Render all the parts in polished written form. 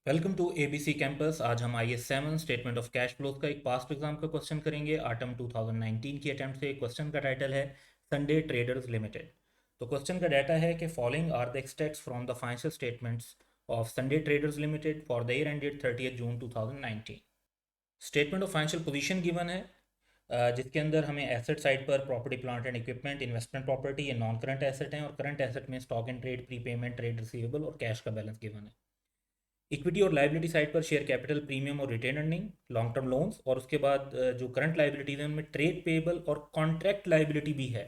Welcome to ABC campus. आज हम IS 7 statement of cash flows का एक पास्ट एग्जाम का क्वेश्चन करेंगे। ऑटम 2019 की अटेम्प्ट से। क्वेश्चन का टाइटल है संडे ट्रेडर्स लिमिटेड। तो क्वेश्चन का डाटा है कि following are the extracts from the financial statements of Sunday Traders Limited for the year ended 30 June 2019। Statement of financial position given है, जिसके अंदर हमें एसेट साइड पर property plant and equipment, investment property, ये non current asset हैं, और current asset में stock and trade, prepayment, trade receivable और कैश का बैलेंस गिवन है। इक्विटी और लाइबिलिटी साइड पर शेयर कैपिटल, प्रीमियम और retain earning, long term loans, और उसके बाद जो करंट लाइबिलिटीज है उनमें ट्रेड पेबल और कॉन्ट्रैक्ट लाइबिलिटी भी है।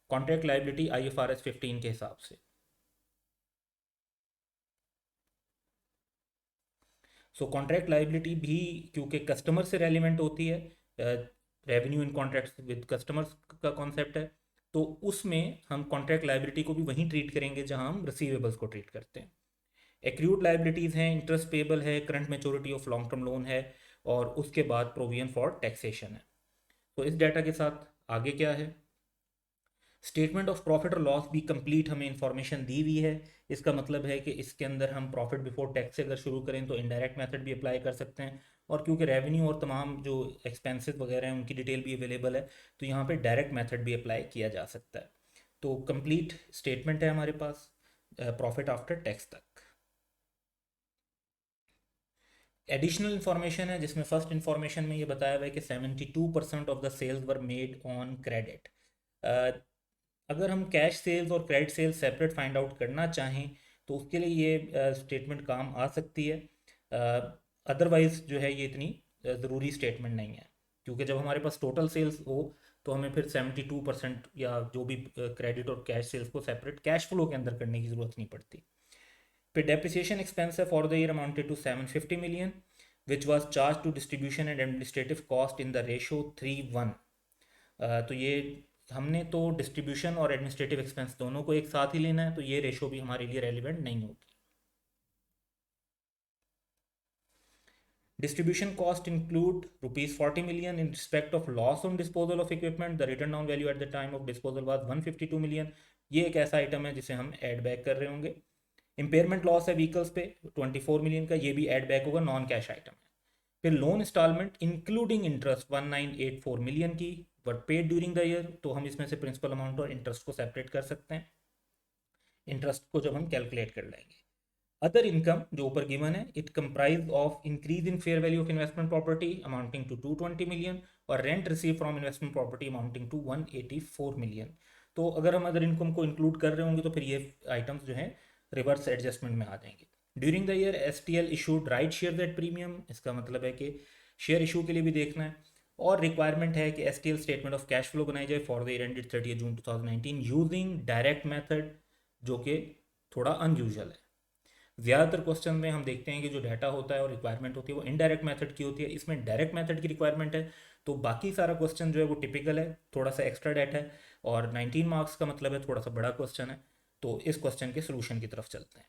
कॉन्ट्रैक्ट लाइबिलिटी IFRS 15 के हिसाब से। सो कॉन्ट्रैक्ट लाइबिलिटी भी क्योंकि कस्टमर से रेलिवेंट होती है, revenue in contract with customers का कॉन्सेप्ट है, तो उसमें हम कॉन्ट्रैक्ट लाइबिलिटी को भी वहीं ट्रीट करेंगे जहां हम रिसीवेबल्स को ट्रीट करते हैं। एक्रूड लाइबिलिटीज़ हैं, इंटरेस्ट पेबल है, current maturity of long term loan है, और उसके बाद प्रोविजन फॉर टैक्सेशन है। तो इस डाटा के साथ आगे क्या है, स्टेटमेंट ऑफ प्रॉफिट और लॉस भी कंप्लीट हमें इंफॉर्मेशन दी हुई है। इसका मतलब है कि इसके अंदर हम प्रॉफिट बिफोर टैक्स से अगर शुरू करें तो इनडायरेक्ट मेथड भी अप्लाई कर सकते हैं, और क्योंकि रेवेन्यू और तमाम जो एक्सपेंसेस वगैरह हैं उनकी डिटेल भी अवेलेबल है, तो यहाँ पे डायरेक्ट मेथड भी अप्लाई किया जा सकता है। तो कंप्लीट स्टेटमेंट है हमारे पास प्रॉफिट आफ्टर टैक्स तक। एडिशनल इन्फॉर्मेशन है जिसमें फर्स्ट इन्फॉर्मेशन में ये बताया हुआ है कि 72% of the sales were made on credit. अगर हम कैश सेल्स और credit sales separate find out करना चाहें तो उसके लिए ये स्टेटमेंट काम आ सकती है। अदरवाइज जो है ये इतनी ज़रूरी स्टेटमेंट नहीं है, क्योंकि जब हमारे पास टोटल सेल्स हो तो हमें फिर 72% या जो भी क्रेडिट और कैश सेल्स को सेपरेट कैश फ्लो के अंदर करने की ज़रूरत नहीं पड़ती। फिर डेप्रिसिएशन एक्सपेंस है for the year amounted to 750 million which was charged to distribution and administrative cost in the ratio 3:1। तो ये हमने तो डिस्ट्रीब्यूशन और एडमिनिस्ट्रेटिव एक्सपेंस दोनों को एक साथ ही लेना है, तो ये रेशो भी हमारे लिए रेलिवेंट नहीं होगी। Distribution cost include rupees 40 million in respect of loss on disposal of equipment. The written down value at the time of disposal was 152 million. ये एक ऐसा आइटम है जिसे हम ऐड बैक कर रहे होंगे। इम्पेयरमेंट लॉस है व्हीकल्स पे 24 मिलियन का, ये भी ऐड बैक होगा, नॉन कैश आइटम है। फिर loan instalment including interest 1984 million की but paid during the year, तो हम इसमें से प्रिंसिपल अमाउंट और इंटरेस्ट को सेपरेट कर सकते हैं, इंटरेस्ट को जब हम कैलकुलेट कर लेंगे। अदर इनकम जो ऊपर गिवन है, it comprise of increase in fair value of investment property amounting to 220 million, और rent receive from investment property amounting to 184 million. तो अगर हम अदर इनकम को इंक्लूड कर रहे होंगे तो फिर ये आइटम्स जो है रिवर्स एडजस्टमेंट में आ जाएंगे। During the year STL issued right share at premium, इसका मतलब है कि शेयर इशू के लिए भी देखना है। और रिक्वायरमेंट है कि STL statement of cash flow बनाई जाए for the year ended 30 June 2019 using direct method, जो कि थोड़ा अनयूजुअल है। ज़्यादातर क्वेश्चन में हम देखते हैं कि जो डाटा होता है और रिक्वायरमेंट होती है वो इनडायरेक्ट मेथड की होती है, इसमें डायरेक्ट मेथड की रिक्वायरमेंट है। तो बाकी सारा क्वेश्चन जो है वो टिपिकल है, थोड़ा सा एक्स्ट्रा डाटा है, और 19 मार्क्स का मतलब है थोड़ा सा बड़ा क्वेश्चन है। तो इस क्वेश्चन के सोल्यूशन की तरफ चलते हैं।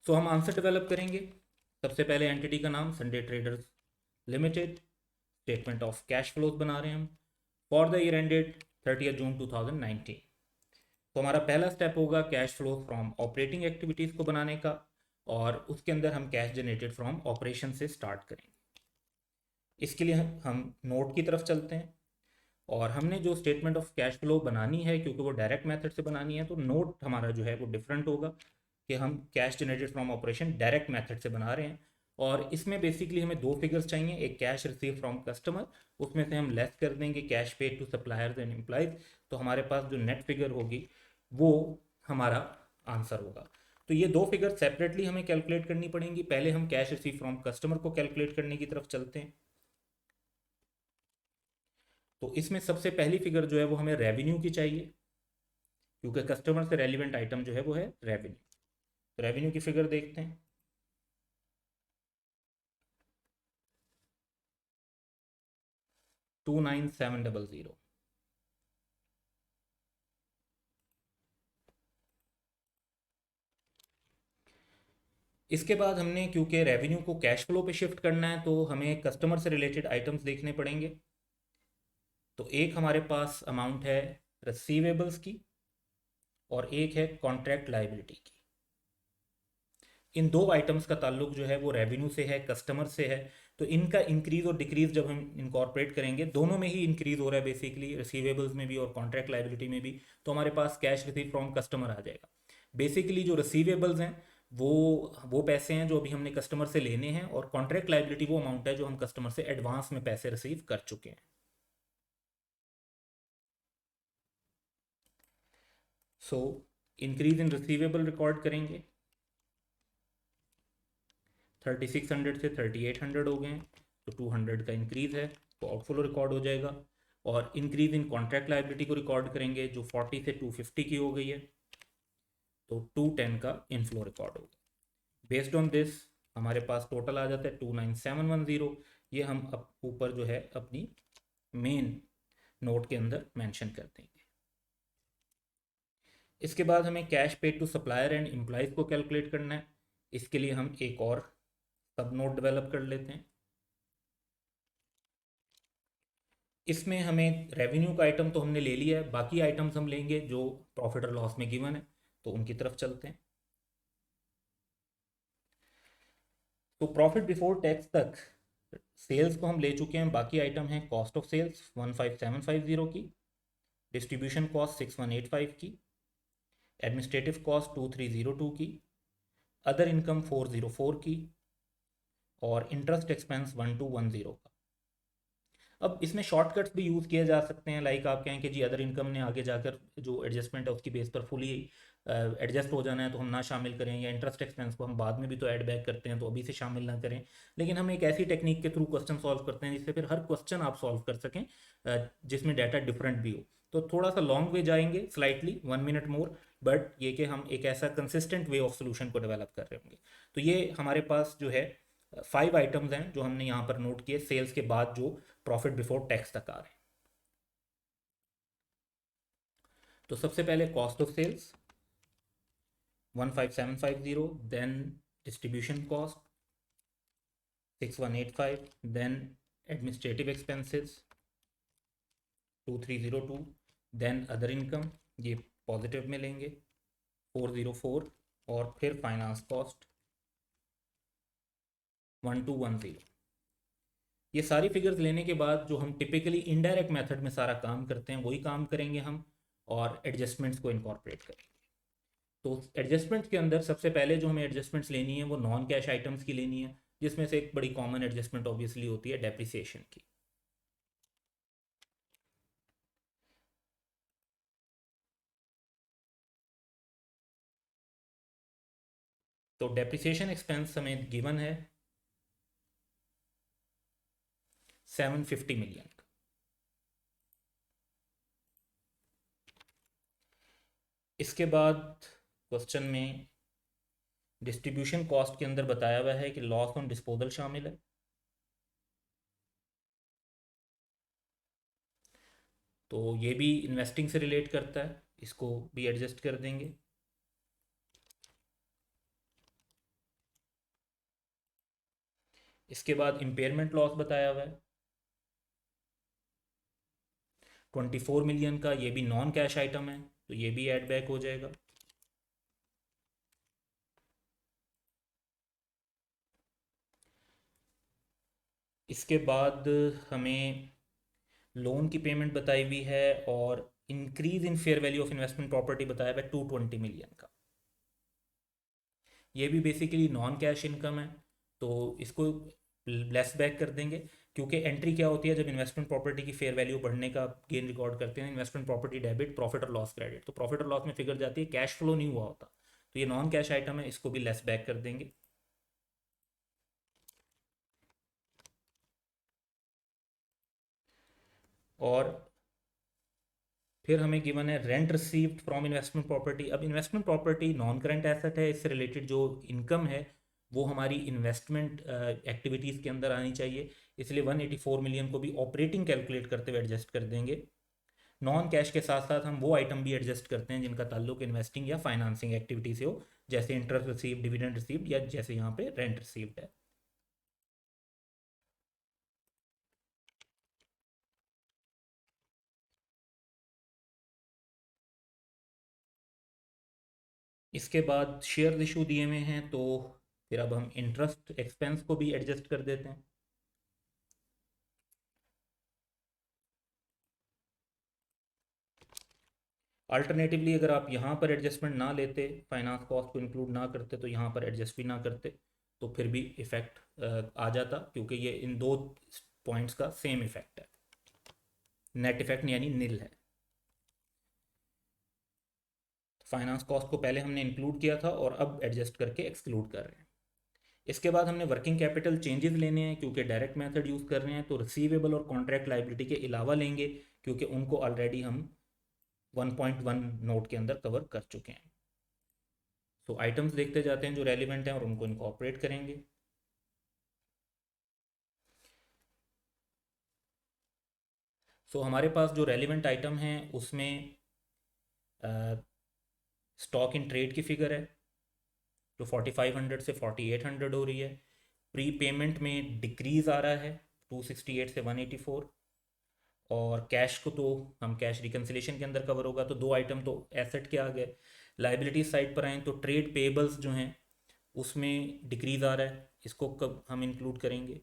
सो हम आंसर डेवलप करेंगे। सबसे पहले एंटिटी का नाम Sunday Traders limited, statement of cash flows बना रहे हैं हम for the year ended 30 June 2019। तो हमारा पहला स्टेप होगा cash flow from operating activities को बनाने का, और उसके अंदर हम कैश जनरेटेड फ्रॉम ऑपरेशन से स्टार्ट करेंगे। इसके लिए हम नोट की तरफ चलते हैं, और हमने जो स्टेटमेंट ऑफ कैश फ्लो बनानी है क्योंकि वो डायरेक्ट मेथड से बनानी है, तो नोट हमारा जो है वो डिफरेंट होगा कि हम cash generated from operation direct method से बना रहे हैं। और इसमें बेसिकली हमें दो फिगर्स चाहिए, एक कैश रिसीव फ्रॉम कस्टमर, उसमें से हम लेस कर देंगे cash paid to suppliers and employees, तो हमारे पास जो नेट फिगर होगी वो हमारा आंसर होगा। तो ये दो फिगर सेपरेटली हमें कैलकुलेट करनी पड़ेंगी। पहले हम कैश रिसीव फ्रॉम कस्टमर को कैलकुलेट करने की तरफ चलते हैं। तो इसमें सबसे पहली फिगर जो है वो हमें रेवेन्यू की चाहिए, क्योंकि कस्टमर से रेलिवेंट आइटम जो है वो है रेवेन्यू। तो रेवेन्यू की फिगर देखते हैं। 29700। इसके बाद हमने क्योंकि रेवेन्यू को कैश फ्लो पे शिफ्ट करना है तो हमें कस्टमर से रिलेटेड आइटम्स देखने पड़ेंगे। तो एक हमारे पास अमाउंट है रिसीवेबल्स की और एक है कॉन्ट्रैक्ट लायबिलिटी की। इन दो आइटम्स का ताल्लुक जो है वो रेवेन्यू से है, कस्टमर से है। तो इनका इंक्रीज और डिक्रीज जब हम इनकॉर्पोरेट करेंगे, दोनों में ही इंक्रीज हो रहा है बेसिकली, रिसीवेबल्स में भी और कॉन्ट्रैक्ट लायबिलिटी में भी। तो हमारे पास कैश रिसीव फ्रॉम कस्टमर आ जाएगा। बेसिकली जो रिसीवेबल्स हैं वो वो पैसे हैं जो अभी हमने कस्टमर से लेने हैं, और कॉन्ट्रैक्ट लायबिलिटी वो अमाउंट है जो हम कस्टमर से एडवांस में पैसे रिसीव कर चुके हैं। So increase in receivable record करेंगे, 3600 से 3800 हो गए हैं, तो 200 का इंक्रीज है, तो आउटफ्लो रिकॉर्ड हो जाएगा। और इंक्रीज इन कॉन्ट्रैक्ट लायबिलिटी को रिकॉर्ड करेंगे, जो 40 से 250 की हो गई है, तो 210 का इनफ्लो रिकॉर्ड होगा। बेस्ड ऑन दिस हमारे पास टोटल आ जाता है 29710। ये हम अब ऊपर जो है अपनी मेन नोट के अंदर मेंशन कर देंगे। इसके बाद हमें cash paid to supplier and employees को कैलकुलेट करना है। इसके लिए हम एक और सब नोट डेवलप कर लेते हैं। इसमें हमें रेवेन्यू का आइटम तो हमने ले लिया है, बाकी आइटम्स हम लेंगे जो प्रॉफिट और लॉस में गिवन है, तो उनकी तरफ चलते हैं। तो प्रॉफिट बिफोर टैक्स तक सेल्स को हम ले चुके हैं। बाकी आइटम है कॉस्ट ऑफ सेल्स 15750 की, डिस्ट्रीब्यूशन कॉस्ट 6185 की, एडमिनिस्ट्रेटिव कॉस्ट 2302 की, अदर इनकम 404 की, और इंटरेस्ट एक्सपेंस 1210 का। अब इसमें शॉर्टकट्स भी यूज़ किए जा सकते हैं, लाइक आप कहें कि जी अदर इनकम ने आगे जाकर जो एडजस्टमेंट है उसकी बेस पर फुली एडजस्ट हो जाना है तो हम ना शामिल करें, या इंटरेस्ट एक्सपेंस को हम बाद में भी तो ऐड बैक करते हैं तो अभी से शामिल ना करें। लेकिन हम एक ऐसी टेक्निक के थ्रू क्वेश्चन सॉल्व करते हैं जिससे फिर हर क्वेश्चन आप सॉल्व कर सकें जिसमें डाटा डिफरेंट भी हो। तो थोड़ा सा लॉन्ग वे जाएंगे, स्लाइटली 1 मिनट मोर, बट ये कि हम एक ऐसा कंसिस्टेंट वे ऑफ सोल्यूशन को डेवलप कर रहे होंगे। तो ये हमारे पास जो है 5 आइटम्स हैं जो हमने यहाँ पर नोट किए सेल्स के बाद जो प्रॉफिट बिफोर टैक्स तक आ रहे हैं। तो सबसे पहले cost of sales 15750, then distribution cost 6185, then administrative expenses 2302, then other income ये पॉजिटिव में लेंगे 404, और फिर फाइनेंस कॉस्ट 1210। ये सारी फिगर्स लेने के बाद जो हम टिपिकली इनडायरेक्ट मेथड में सारा काम करते हैं वही काम करेंगे हम, और एडजस्टमेंट्स को इनकॉर्पोरेट करेंगे। तो एडजस्टमेंट्स के अंदर सबसे पहले जो हमें एडजस्टमेंट्स लेनी है वो नॉन कैश आइटम्स की लेनी है, जिसमें से एक बड़ी कॉमन एडजस्टमेंट ऑब्वियसली होती है डेप्रिसिएशन की। तो डेप्रिसिएशन एक्सपेंस हमें गिवन है 750 मिलियन का। इसके बाद क्वेश्चन में डिस्ट्रीब्यूशन कॉस्ट के अंदर बताया हुआ है कि लॉस ऑन डिस्पोजल शामिल है, तो ये भी इन्वेस्टिंग से रिलेट करता है, इसको भी एडजस्ट कर देंगे। इसके बाद इम्पेयरमेंट लॉस बताया हुआ है 24 मिलियन का, ये भी नॉन कैश आइटम है तो ये भी ऐड बैक हो जाएगा। इसके बाद हमें लोन की पेमेंट बताई हुई है, और increase in fair value of investment property बताया हुआ है 220 मिलियन का। ये भी बेसिकली नॉन कैश इनकम है, तो इसको लेस बैक कर देंगे, क्योंकि एंट्री क्या होती है जब इन्वेस्टमेंट प्रॉपर्टी की फेयर वैल्यू बढ़ने का गेन रिकॉर्ड करते हैं, इन्वेस्टमेंट प्रॉपर्टी डेबिट, प्रॉफिट और लॉस क्रेडिट। तो प्रॉफिट और लॉस में फिगर जाती है, कैश फ्लो नहीं हुआ होता, तो ये नॉन कैश आइटम है, इसको भी लेस बैक कर देंगे। और फिर हमें गिवन है rent received from investment property. अब investment property non current asset है, इससे रिलेटेड जो इनकम है वो हमारी इन्वेस्टमेंट एक्टिविटीज़ के अंदर आनी चाहिए, इसलिए 184 मिलियन को भी ऑपरेटिंग कैलकुलेट करते हुए एडजस्ट कर देंगे। नॉन कैश के साथ साथ हम वो आइटम भी एडजस्ट करते हैं जिनका ताल्लुक इन्वेस्टिंग या फाइनेंसिंग एक्टिविटी से हो, जैसे इंटरेस्ट रिसीव्ड, डिविडेंड रिसीव्ड, या जैसे यहाँ पे रेंट रिसीव्ड है। इसके बाद शेयर इशू दिए हुए हैं, तो फिर अब हम इंटरेस्ट एक्सपेंस को भी एडजस्ट कर देते हैं। अल्टरनेटिवली अगर आप यहाँ पर एडजस्टमेंट ना लेते, फाइनेंस कॉस्ट को इंक्लूड ना करते, तो यहाँ पर एडजस्ट भी ना करते, तो फिर भी इफ़ेक्ट आ जाता, क्योंकि ये इन दो पॉइंट्स का सेम इफ़ेक्ट है, नेट इफ़ेक्ट यानी निल है। फाइनेंस कॉस्ट को पहले हमने इंक्लूड किया था और अब एडजस्ट करके एक्सक्लूड कर रहे हैं। इसके बाद हमने वर्किंग कैपिटल चेंजेस लेने हैं, क्योंकि डायरेक्ट मेथड यूज़ कर रहे हैं, तो रिसीवेबल और कॉन्ट्रैक्ट लाइबिलिटी के अलावा लेंगे, क्योंकि उनको ऑलरेडी हम 1.1 नोट के अंदर कवर कर चुके हैं। तो आइटम्स देखते जाते हैं जो रेलिवेंट हैं और उनको इनकॉर्पोरेट करेंगे। सो हमारे पास जो रेलिवेंट आइटम हैं उसमें स्टॉक इन ट्रेड की फिगर है जो 4500 से 4800 हो रही है। प्री पेमेंट में डिक्रीज़ आ रहा है 268 से 184। और कैश को तो हम कैश रिकन्सिलेशन के अंदर कवर होगा, तो दो आइटम तो एसेट के आ गए। लाइबिलिटी साइड पर आए तो ट्रेड पेबल्स जो हैं उसमें डिक्रीज़ आ रहा है, इसको कब हम इंक्लूड करेंगे,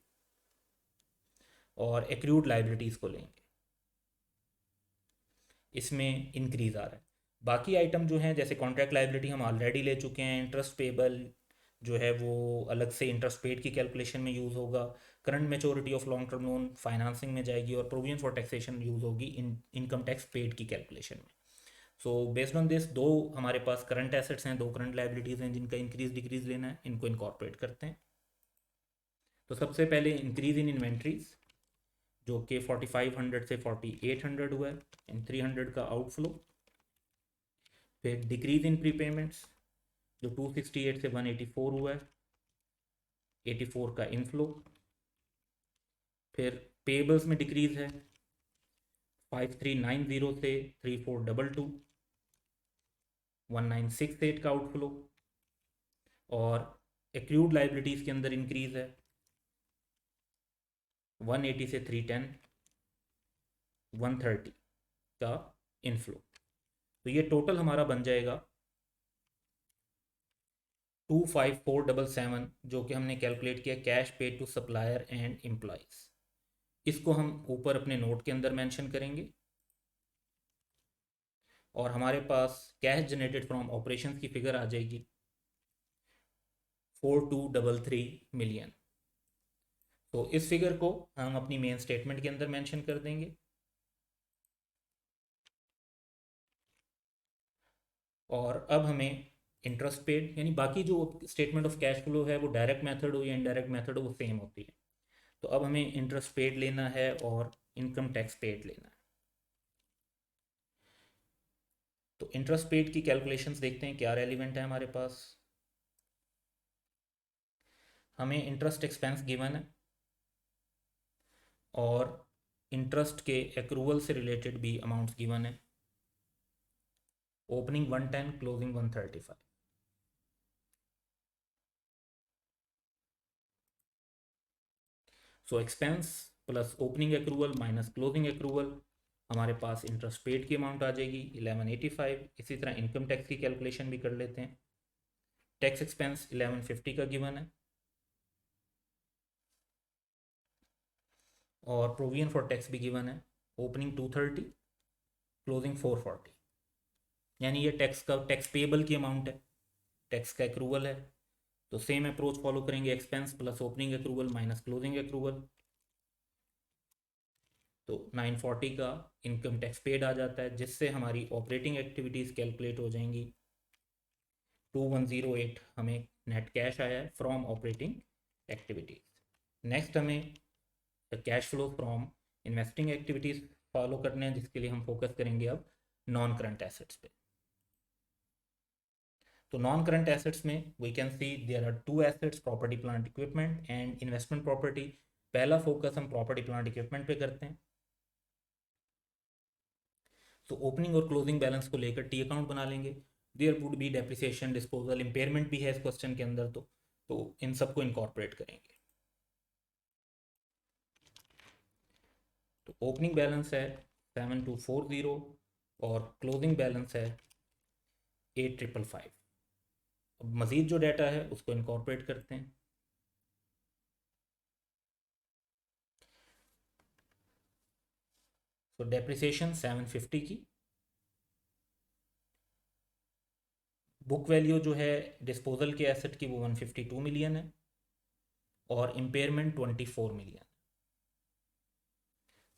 और एक्रूड लाइबिलिटीज़ को लेंगे, इसमें इंक्रीज़ आ रहा है। बाकी आइटम जो हैं जैसे कॉन्ट्रैक्ट लाइबिलिटी हम ऑलरेडी ले चुके हैं, इंटरेस्ट पेबल जो है वो अलग से इंटरेस्ट पेड की कैलकुलेशन में यूज़ होगा, current maturity of long term loan financing में जाएगी, और प्रोविजन फॉर टैक्सेशन यूज़ होगी इनकम टैक्स पेड की कैलकुलेशन में। सो बेस्ड ऑन दिस दो हमारे पास करंट एसेट्स हैं, दो करंट लाइबिलिटीज़ हैं जिनका इंक्रीज डिक्रीज लेना है, इनको इनकॉर्पोरेट करते हैं। तो सबसे पहले इंक्रीज इन इन्वेंट्रीज जो कि 4500 से 4800 हुआ है, इन 300 का आउटफ्लो। फिर डिक्रीज इन प्रीपेमेंट्स जो 268 से 184 हुआ है, 84 का इनफ्लो। फिर पेबल्स में डिक्रीज है 5390 से 3422, 1968 का आउटफ्लो। और एक्रूड लाइबिलिटीज़ के अंदर इंक्रीज है 180 से 310, 130 का इनफ्लो। तो ये टोटल हमारा बन जाएगा 25477, जो कि हमने कैलकुलेट किया cash paid to supplier and employees. इसको हम ऊपर अपने नोट के अंदर मेंशन करेंगे। और हमारे पास कैश जनरेटेड फ्रॉम ऑपरेशंस की फिगर आ जाएगी 4233 मिलियन। तो इस फिगर को हम अपनी मेन स्टेटमेंट के अंदर मेंशन कर देंगे। और अब हमें इंटरेस्ट पेड यानी बाकी जो स्टेटमेंट ऑफ कैश फ्लो है वो डायरेक्ट मेथड हो या इनडायरेक्ट मेथड हो वो सेम होती है। तो अब हमें इंटरेस्ट पेड लेना है और इनकम टैक्स पेड लेना है। तो इंटरेस्ट पेड की कैलकुलेशंस देखते हैं क्या रेलिवेंट है हमारे पास। हमें इंटरेस्ट एक्सपेंस गिवन है और इंटरेस्ट के एक्रूवल से रिलेटेड भी अमाउंट्स गिवन है। Opening 110, closing 135। So expense plus opening accrual minus closing accrual, हमारे पास इंटरेस्ट पेड की अमाउंट आ जाएगी 1185। इसी तरह इनकम टैक्स की कैलकुलेशन भी कर लेते हैं। टैक्स एक्सपेंस 1150 का गिवन है और प्रोविजन फॉर टैक्स भी गिवन है। ओपनिंग 230, क्लोजिंग 440, यानी ये टैक्स का टैक्स पेबल की अमाउंट है, टैक्स का एक्रूवल है। तो सेम अप्रोच फॉलो करेंगे, expense plus opening accrual minus closing accrual. तो 940 का इनकम टैक्स पेड आ जाता है, जिससे हमारी ऑपरेटिंग एक्टिविटीज़ कैलकुलेट हो जाएंगी। 2108 हमें नेट कैश आया है फ्रॉम ऑपरेटिंग एक्टिविटीज़। नेक्स्ट हमें cash flow from investing activities follow करने हैं, जिसके लिए हम फोकस करेंगे अब नॉन करंट एसेट्स पे। तो नॉन करंट एसेट्स में we can see there are two assets, property plant equipment and investment property. पहला फोकस हम प्रॉपर्टी प्लांट इक्विपमेंट पे करते हैं। तो ओपनिंग और क्लोजिंग बैलेंस को लेकर टी अकाउंट बना लेंगे। There would be depreciation, disposal, impairment भी है इस क्वेश्चन के अंदर, तो इन सबको इनकॉर्पोरेट करेंगे। तो ओपनिंग बैलेंस है 7240 और क्लोजिंग बैलेंस है 8555। अब मज़ीद जो डाटा है उसको इनकॉर्पोरेट करते हैं। तो डेप्रिसिएशन 750 की, बुक वैल्यू जो है डिस्पोजल के एसेट की वो 152 मिलियन है और इम्पेयरमेंट 24 मिलियन।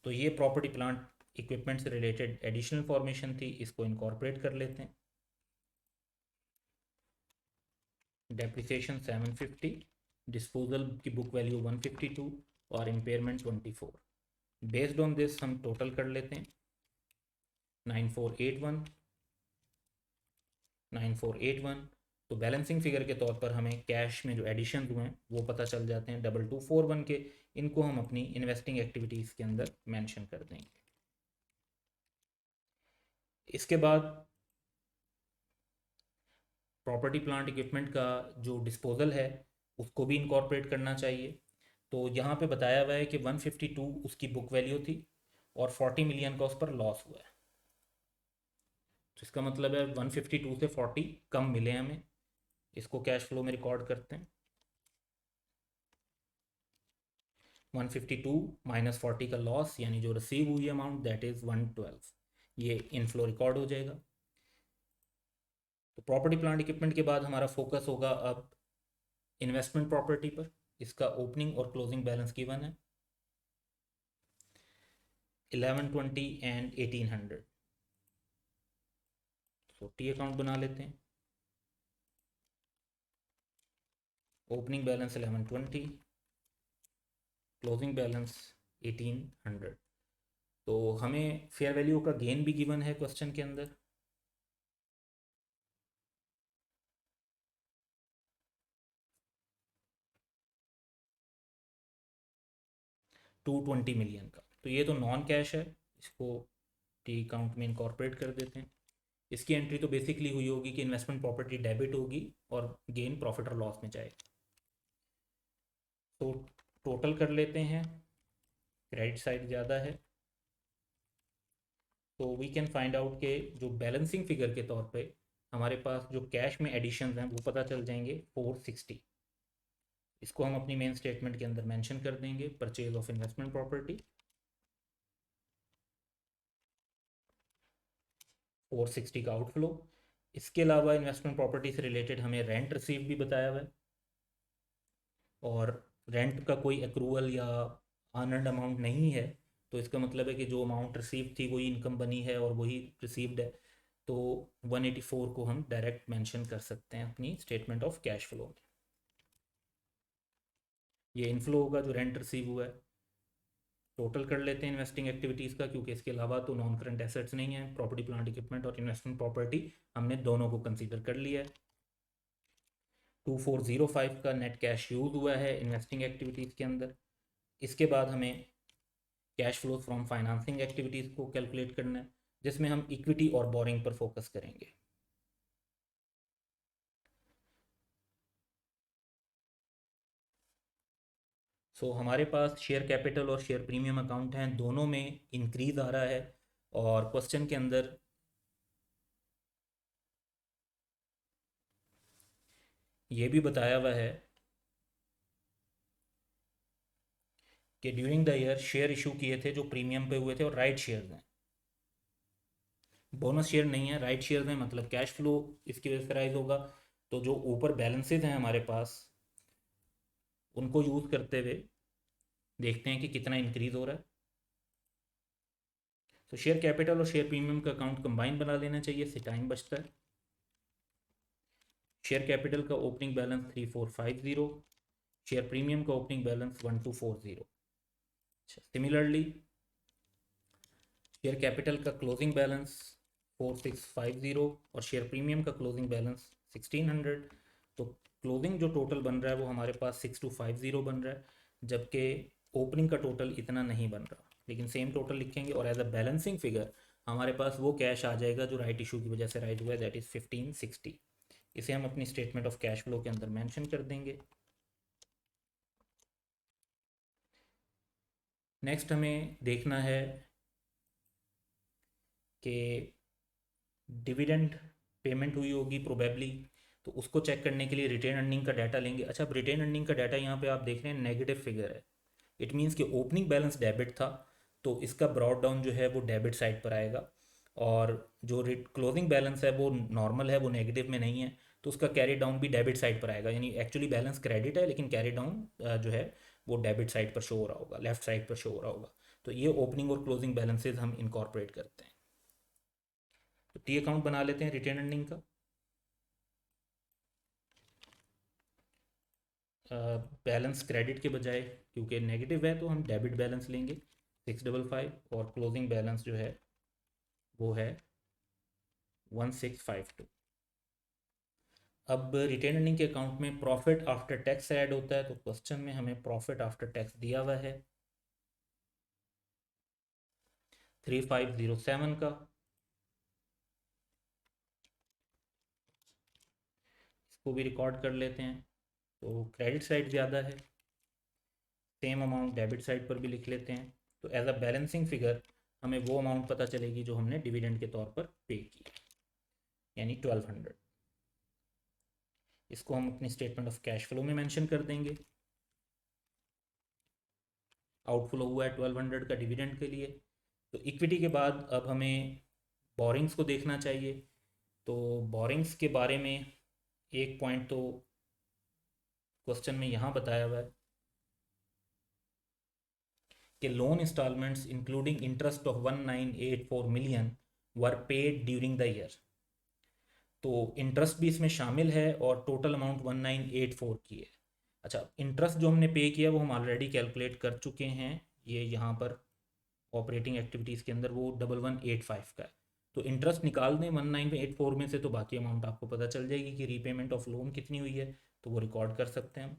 तो ये प्रॉपर्टी प्लांट इक्विपमेंट से रिलेटेड एडिशनल फॉर्मेशन थी, इसको इनकॉर्पोरेट कर लेते हैं। डेप्रिसिएशन 750, डिस्पोजल की बुक वैल्यू 152 और इम्पेयरमेंट 24। बेस्ड ऑन दिस हम टोटल कर लेते हैं 9481 9481। तो बैलेंसिंग फिगर के तौर पर हमें कैश में जो एडिशन हुए हैं वो पता चल जाते हैं 2241 के। इनको हम अपनी इन्वेस्टिंग एक्टिविटीज़ के अंदर मेंशन कर देंगे। इसके बाद प्रॉपर्टी प्लांट इक्विपमेंट का जो डिस्पोजल है उसको भी इनकॉर्पोरेट करना चाहिए। तो यहाँ पे बताया हुआ है कि 152 उसकी बुक वैल्यू थी और 40 मिलियन का उस पर लॉस हुआ है। तो इसका मतलब है 152 से 40 कम मिले हमें। इसको कैश फ्लो में रिकॉर्ड करते हैं। 152 माइनस 40 का लॉस, यानी जो रिसीव हुई अमाउंट दैट इज़ 112, ये इनफ्लो रिकॉर्ड हो जाएगा। तो प्रॉपर्टी प्लांट इक्विपमेंट के बाद हमारा फोकस होगा अब इन्वेस्टमेंट प्रॉपर्टी पर। इसका ओपनिंग और क्लोजिंग बैलेंस गिवन है 1120 एंड 1800। तो टी अकाउंट बना लेते हैं। Opening balance 1120, closing balance 1800। तो हमें फेयर वैल्यू का गेन भी गिवन है क्वेश्चन के अंदर। $220 मिलियन का। तो ये तो नॉन कैश है, इसको टी अकाउंट में इनकॉर्पोरेट कर देते हैं। इसकी एंट्री तो बेसिकली हुई होगी कि इन्वेस्टमेंट प्रॉपर्टी डेबिट होगी और गेन प्रॉफिट और लॉस में जाएगा। तो टोटल कर लेते हैं, क्रेडिट साइड ज़्यादा है तो वी कैन फाइंड आउट के जो बैलेंसिंग फिगर के तौर पे हमारे पास जो कैश में एडिशन हैं वो पता चल जाएंगे 460। इसको हम अपनी मेन स्टेटमेंट के अंदर मेंशन कर देंगे, परचेज ऑफ इन्वेस्टमेंट प्रॉपर्टी 460 का आउटफ्लो। इसके अलावा इन्वेस्टमेंट प्रॉपर्टी से रिलेटेड हमें रेंट रिसीव भी बताया हुआ है और रेंट का कोई अक्रूवल या अनअर्न्ड अमाउंट नहीं है। तो इसका मतलब है कि जो अमाउंट रिसीव थी वही इनकम बनी है और वही रिसीव्ड है। तो 184 को हम डायरेक्ट मेंशन कर सकते हैं अपनी स्टेटमेंट ऑफ कैश फ्लो में। ये इनफ्लो होगा जो रेंट रिसीव हुआ है। टोटल कर लेते हैं इन्वेस्टिंग एक्टिविटीज़ का, क्योंकि इसके अलावा तो नॉन करंट एसेट्स नहीं है। प्रॉपर्टी प्लांट इक्विपमेंट और इन्वेस्टमेंट प्रॉपर्टी हमने दोनों को कंसीडर कर लिया है। 2405 का नेट कैश यूज हुआ है इन्वेस्टिंग एक्टिविटीज़ के अंदर। इसके बाद हमें cash flow from financing activities को कैलकुलेट करना है, जिसमें हम इक्विटी और बोरिंग पर फोकस करेंगे। हमारे पास शेयर कैपिटल और शेयर प्रीमियम अकाउंट हैं, दोनों में इंक्रीज आ रहा है और क्वेश्चन के अंदर ये भी बताया हुआ है कि during the year share issue किए थे जो प्रीमियम पे हुए थे और राइट शेयर्स हैं, बोनस शेयर नहीं है, राइट शेयर्स हैं। मतलब कैश फ्लो इसकी वजह से राइज होगा। तो जो ऊपर बैलेंसेज हैं हमारे पास उनको यूज़ करते हुए देखते हैं कि कितना इंक्रीज हो रहा है। तो शेयर कैपिटल और शेयर प्रीमियम का अकाउंट कंबाइन बना लेना चाहिए, इससे टाइम बचता है। शेयर कैपिटल का ओपनिंग बैलेंस 3450, शेयर प्रीमियम का opening balance 1240। Similarly share capital का क्लोजिंग बैलेंस 4650 और शेयर प्रीमियम का क्लोजिंग बैलेंस 1600। तो क्लोजिंग जो टोटल बन रहा है वो हमारे पास 6250 बन रहा है, जबकि ओपनिंग का टोटल इतना नहीं बन रहा। लेकिन सेम टोटल लिखेंगे और एज अ बैलेंसिंग फिगर हमारे पास वो कैश आ जाएगा जो राइट इशू की वजह से राइज हुआ है, दैट इज़ 1560। इसे हम अपनी स्टेटमेंट ऑफ कैश फ्लो के अंदर मेंशन कर देंगे। नेक्स्ट हमें देखना है कि डिविडेंड पेमेंट हुई होगी प्रोबेबली, तो उसको चेक करने के लिए रिटेन अर्निंग का डाटा लेंगे। अच्छा, अब रिटेन अर्निंग का डाटा यहाँ पे आप देख रहे हैं नेगेटिव फिगर है। इट मीन्स कि ओपनिंग बैलेंस डेबिट था, तो इसका ब्रॉड डाउन जो है वो डेबिट साइड पर आएगा, और जो क्लोजिंग बैलेंस है वो नॉर्मल है, वो नेगेटिव में नहीं है, तो उसका कैरी डाउन भी डेबिट साइड पर आएगा। यानी एक्चुअली बैलेंस क्रेडिट है लेकिन कैरी डाउन जो है वो डेबिट साइड पर शो हो रहा होगा, लेफ्ट साइड पर शो हो रहा होगा। तो ये ओपनिंग और क्लोजिंग बैलेंसेज हम इनकॉर्पोरेट करते हैं। तो टी अकाउंट बना लेते हैं रिटेन अर्निंग का। बैलेंस क्रेडिट के बजाय, क्योंकि नेगेटिव है तो हम डेबिट बैलेंस लेंगे 655, और क्लोजिंग बैलेंस जो है वो है 1652। अब रिटेन अर्निंग के अकाउंट में प्रॉफिट आफ्टर टैक्स ऐड होता है, तो क्वेश्चन में हमें प्रॉफिट आफ्टर टैक्स दिया हुआ है 3507 का। इसको भी रिकॉर्ड कर लेते हैं। तो क्रेडिट साइड ज़्यादा है, सेम अमाउंट डेबिट साइड पर भी लिख लेते हैं। तो एज अ बैलेंसिंग फिगर हमें वो अमाउंट पता चलेगी जो हमने डिविडेंड के तौर पर पे की, यानी 1200। इसको हम अपनी स्टेटमेंट ऑफ कैश फ्लो में मेंशन कर देंगे। आउटफ्लो हुआ है 1200 का डिविडेंड के लिए। तो इक्विटी के बाद अब हमें बोरिंग्स को देखना चाहिए। तो बोरिंग्स के बारे में एक पॉइंट तो क्वेश्चन में यहाँ बताया हुआ है कि loan installments including interest of 1984 million were paid during the year. तो इंटरेस्ट भी इसमें शामिल है और टोटल अमाउंट 1984 की है। अच्छा, इंटरेस्ट जो हमने पे किया वो हम ऑलरेडी कैलकुलेट कर चुके हैं, ये यहाँ पर ऑपरेटिंग एक्टिविटीज़ के अंदर वो 1185 का है। तो इंटरेस्ट निकाल दें 1984 में से, तो बाकी अमाउंट आपको पता चल जाएगी कि रीपेमेंट ऑफ लोन कितनी हुई है, तो वो रिकॉर्ड कर सकते हैं हम।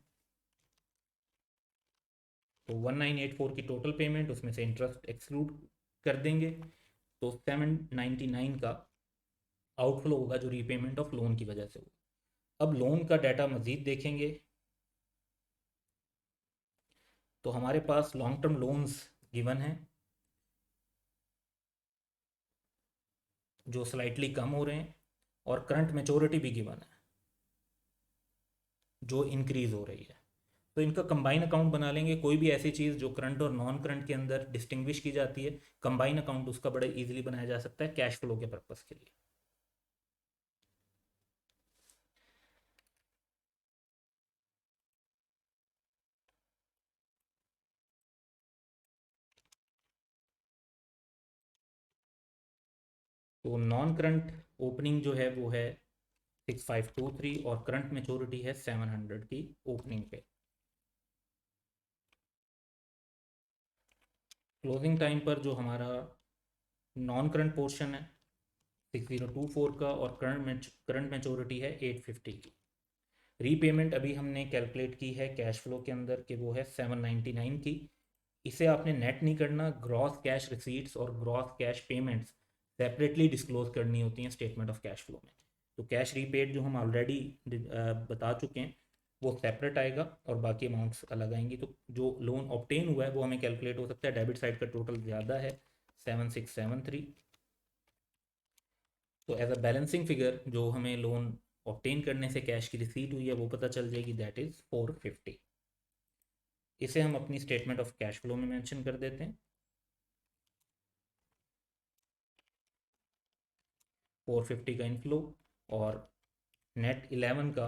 तो 1984 की टोटल पेमेंट, उसमें से इंटरेस्ट एक्सक्लूड कर देंगे, तो 799 का आउटफ्लो होगा जो रीपेमेंट ऑफ लोन की वजह से होगा। अब लोन का डाटा मज़ीद देखेंगे तो हमारे पास लॉन्ग टर्म लोन्स गिवन है जो स्लाइटली कम हो रहे हैं, और करंट मेचोरिटी भी गिवन है जो इंक्रीज़ हो रही है। तो इनका कंबाइन अकाउंट बना लेंगे। कोई भी ऐसी चीज़ जो करंट और नॉन करंट के अंदर डिस्टिंग्विश की जाती है, कंबाइन अकाउंट उसका बड़े इजीली बनाया जा सकता है कैश फ्लो के पर्पज़ के लिए। तो नॉन करंट ओपनिंग जो है वो है 6523, और करंट मेचोरिटी है 700 की ओपनिंग पे। क्लोजिंग टाइम पर जो हमारा नॉन करंट पोर्शन है 6024 का, और करंट मेचोरिटी है 850 की। रीपेमेंट अभी हमने कैलकुलेट की है कैश फ्लो के अंदर कि वो है 799 की। इसे आपने नेट नहीं करना, ग्रॉस कैश रिसीट्स और gross cash payments separately disclose करनी होती हैं स्टेटमेंट ऑफ कैश फ्लो में। तो कैश रीपेड जो हम ऑलरेडी बता चुके हैं वो सेपरेट आएगा, और बाकी अमाउंट्स अलग आएंगी। तो जो लोन ऑब्टेन हुआ है वो हमें कैलकुलेट हो सकता है, डेबिट साइड का टोटल ज़्यादा है 7673। तो एज अ बैलेंसिंग फिगर जो हमें लोन ऑब्टेन करने से कैश की रिसीट हुई है वो पता चल जाएगी, दैट इज़ 450। इसे हम अपनी स्टेटमेंट ऑफ कैश फ्लो में मेंशन कर देते हैं। 450 का इनफ्लो, और नेट 11 का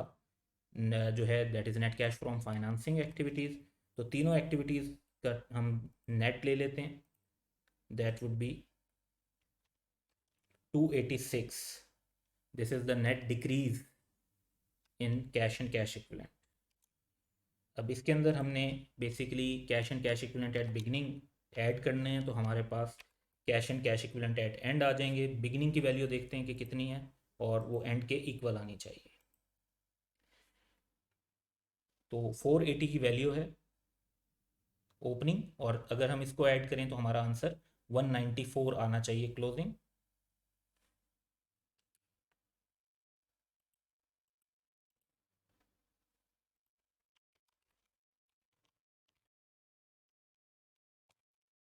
जो है that is net cash from financing activities. तो तीनों एक्टिविटीज़ का हम नेट ले लेते हैं, that would be 286। This is the net decrease in cash and cash equivalent. अब इसके अंदर हमने basically cash and cash equivalent at beginning add करने हैं, तो हमारे पास cash and cash equivalent at end आ जाएंगे। बिगिनिंग की वैल्यू देखते हैं कि कितनी है, और वो एंड के इक्वल आनी चाहिए। तो 480 की वैल्यू है ओपनिंग, और अगर हम इसको ऐड करें तो हमारा आंसर 194 आना चाहिए क्लोजिंग।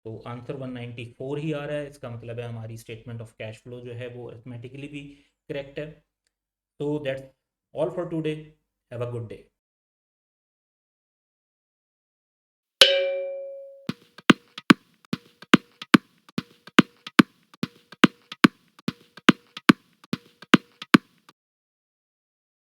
तो आंसर 194 ही आ रहा है। इसका मतलब है हमारी स्टेटमेंट ऑफ कैश फ्लो जो है वो अरिथमेटिकली भी करेक्ट है। तो that's all for today. Have a good day.